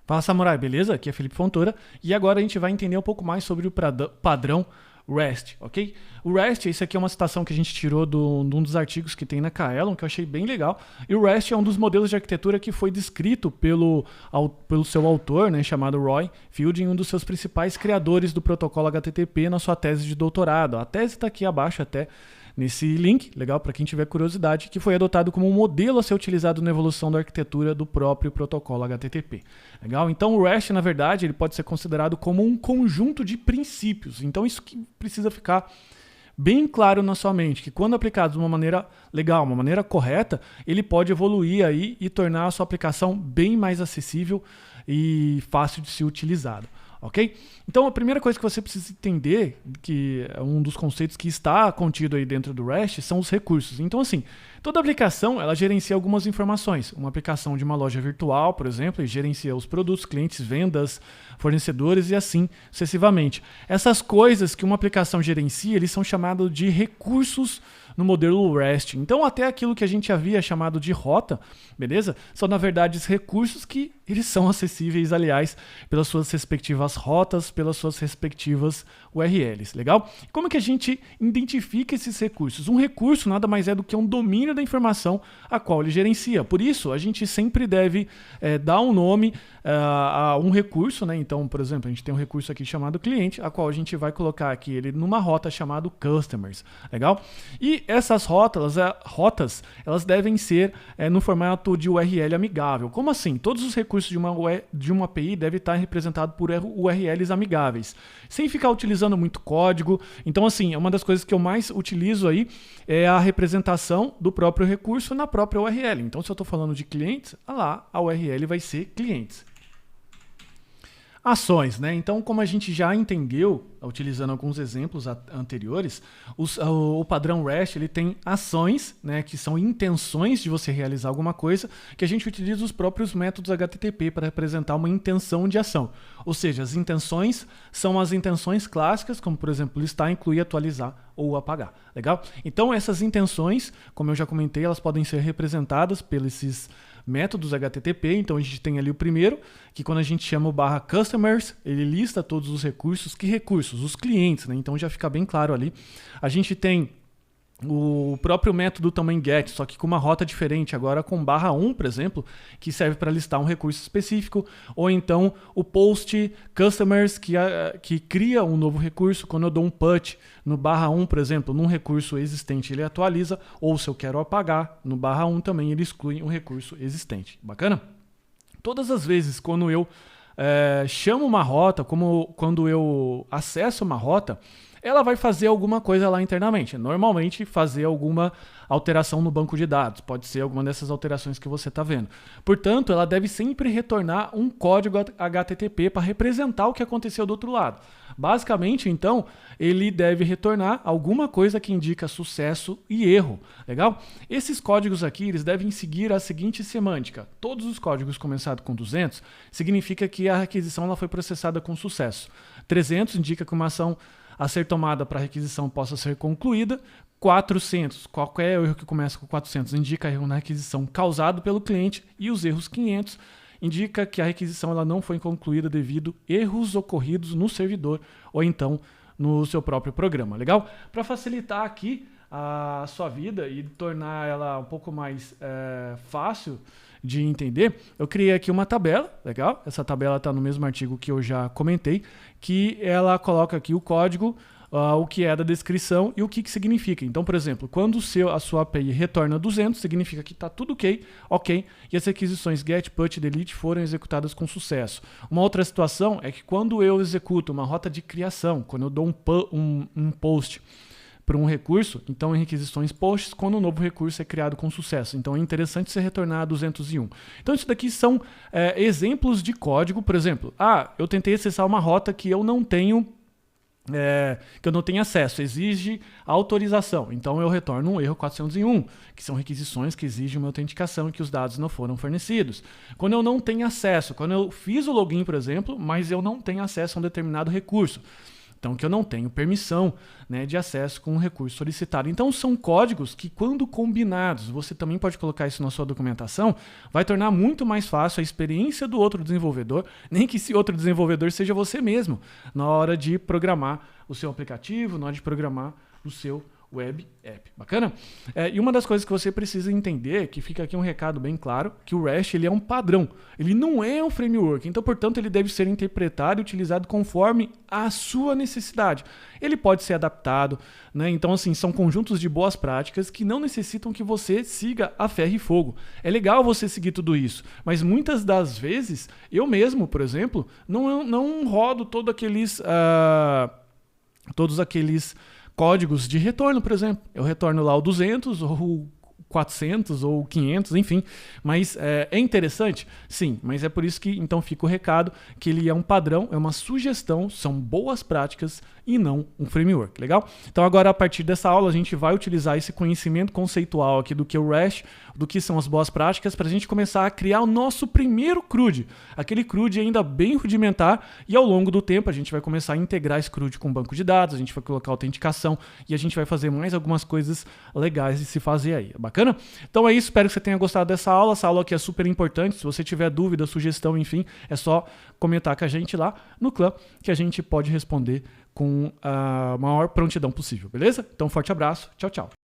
Fala, Samurai, beleza? Aqui é Felipe Fontoura e agora a gente vai entender um pouco mais sobre o padrão REST, ok? O REST, esse aqui é uma citação que a gente tirou de um dos artigos que tem na Kaelon, que eu achei bem legal. E o REST é um dos modelos de arquitetura que foi descrito pelo seu autor, né, chamado Roy Fielding, um dos seus principais criadores do protocolo HTTP na sua tese de doutorado. A tese está aqui abaixo até nesse link, legal para quem tiver curiosidade, que foi adotado como um modelo a ser utilizado na evolução da arquitetura do próprio protocolo HTTP. Legal? Então o REST, na verdade, ele pode ser considerado como um conjunto de princípios. Então isso que precisa ficar bem claro na sua mente, que quando aplicado de uma maneira legal, uma maneira correta, ele pode evoluir aí e tornar a sua aplicação bem mais acessível e fácil de ser utilizado. Ok? Então a primeira coisa que você precisa entender, que é um dos conceitos que está contido aí dentro do REST, são os recursos. Então assim, toda aplicação ela gerencia algumas informações. Uma aplicação de uma loja virtual, por exemplo, gerencia os produtos, clientes, vendas, fornecedores e assim sucessivamente. Essas coisas que uma aplicação gerencia, eles são chamados de recursos no modelo REST. Então até aquilo que a gente havia chamado de rota, beleza? São na verdade recursos que eles são acessíveis, aliás, pelas suas respectivas rotas, pelas suas respectivas URLs, legal? Como que a gente identifica esses recursos? Um recurso nada mais é do que um domínio da informação a qual ele gerencia. Por isso, a gente sempre deve dar um nome a um recurso, né? Então, por exemplo, a gente tem um recurso aqui chamado cliente, a qual a gente vai colocar aqui ele numa rota chamada customers, legal? E essas rotas, elas devem ser no formato de URL amigável. Como assim? Todos os recursos de uma API devem estar representados por URLs amigáveis, sem ficar utilizando muito código. Então, assim, uma das coisas que eu mais utilizo aí é a representação do próprio recurso na própria URL. Então, se eu estou falando de clientes, lá a URL vai ser clientes. Ações, né? Então, como a gente já entendeu, utilizando alguns exemplos anteriores, o padrão REST ele tem ações, né, que são intenções de você realizar alguma coisa, que a gente utiliza os próprios métodos HTTP para representar uma intenção de ação. Ou seja, as intenções são as intenções clássicas, como por exemplo, listar, incluir, atualizar ou apagar. Legal? Então, essas intenções, como eu já comentei, elas podem ser representadas pelos métodos HTTP. Então a gente tem ali o primeiro, que quando a gente chama o /customers, ele lista todos os recursos. Que recursos? Os clientes, né? Então já fica bem claro ali. A gente tem o próprio método também get, só que com uma rota diferente, agora com /1, por exemplo, que serve para listar um recurso específico, ou então o post customers, que cria um novo recurso. Quando eu dou um put no /1, por exemplo, num recurso existente, ele atualiza, ou se eu quero apagar, no /1 também ele exclui um recurso existente. Bacana? Todas as vezes quando eu chamo uma rota, como quando eu acesso uma rota, ela vai fazer alguma coisa lá internamente. Normalmente fazer alguma alteração no banco de dados. Pode ser alguma dessas alterações que você está vendo. Portanto, ela deve sempre retornar um código HTTP para representar o que aconteceu do outro lado. Basicamente, então, ele deve retornar alguma coisa que indica sucesso e erro. Legal? Esses códigos aqui, eles devem seguir a seguinte semântica. Todos os códigos começados com 200 significa que a requisição ela foi processada com sucesso. 300 indica que uma ação a ser tomada para a requisição possa ser concluída. 400, qualquer erro que começa com 400 indica erro na requisição causado pelo cliente, e os erros 500 indica que a requisição ela não foi concluída devido a erros ocorridos no servidor ou então no seu próprio programa. Legal? Para facilitar aqui a sua vida e tornar ela um pouco mais fácil de entender, eu criei aqui uma tabela, legal? Essa tabela está no mesmo artigo que eu já comentei, que ela coloca aqui o código, o que é da descrição e o que significa. Então, por exemplo, quando a sua API retorna 200, significa que está tudo ok, e as requisições get, put, delete foram executadas com sucesso. Uma outra situação é que quando eu executo uma rota de criação, quando eu dou um post para um recurso, então em requisições posts, quando um novo recurso é criado com sucesso. Então é interessante você retornar a 201. Então isso daqui são exemplos de código. Por exemplo, eu tentei acessar uma rota que eu não tenho acesso, exige autorização. Então eu retorno um erro 401, que são requisições que exigem uma autenticação e que os dados não foram fornecidos. Quando eu não tenho acesso, quando eu fiz o login, por exemplo, mas eu não tenho acesso a um determinado recurso, Então, que eu não tenho permissão, né, de acesso com o recurso solicitado. Então, são códigos que, quando combinados, você também pode colocar isso na sua documentação, vai tornar muito mais fácil a experiência do outro desenvolvedor, nem que esse outro desenvolvedor seja você mesmo, na hora de programar o seu aplicativo, na hora de programar o seu web app. Bacana? E uma das coisas que você precisa entender, que fica aqui um recado bem claro, que o REST ele é um padrão, ele não é um framework, então, portanto, ele deve ser interpretado e utilizado conforme a sua necessidade. Ele pode ser adaptado, né? Então, assim, são conjuntos de boas práticas que não necessitam que você siga a ferro e fogo. É legal você seguir tudo isso, mas muitas das vezes, eu mesmo, por exemplo, não rodo todos aqueles códigos de retorno, por exemplo. Eu retorno lá o 200 ou 400 ou 500, enfim. Mas é interessante? Sim, mas é por isso que então fica o recado que ele é um padrão, é uma sugestão, são boas práticas e não um framework, legal? Então agora a partir dessa aula a gente vai utilizar esse conhecimento conceitual aqui do que é o REST, do que são as boas práticas, para a gente começar a criar o nosso primeiro CRUD, aquele CRUD ainda bem rudimentar, e ao longo do tempo a gente vai começar a integrar esse CRUD com banco de dados, a gente vai colocar autenticação e a gente vai fazer mais algumas coisas legais de se fazer aí, bacana? Então é isso, espero que você tenha gostado dessa aula, essa aula aqui é super importante, se você tiver dúvida, sugestão, enfim, é só comentar com a gente lá no clã, que a gente pode responder com a maior prontidão possível, beleza? Então, forte abraço, tchau, tchau.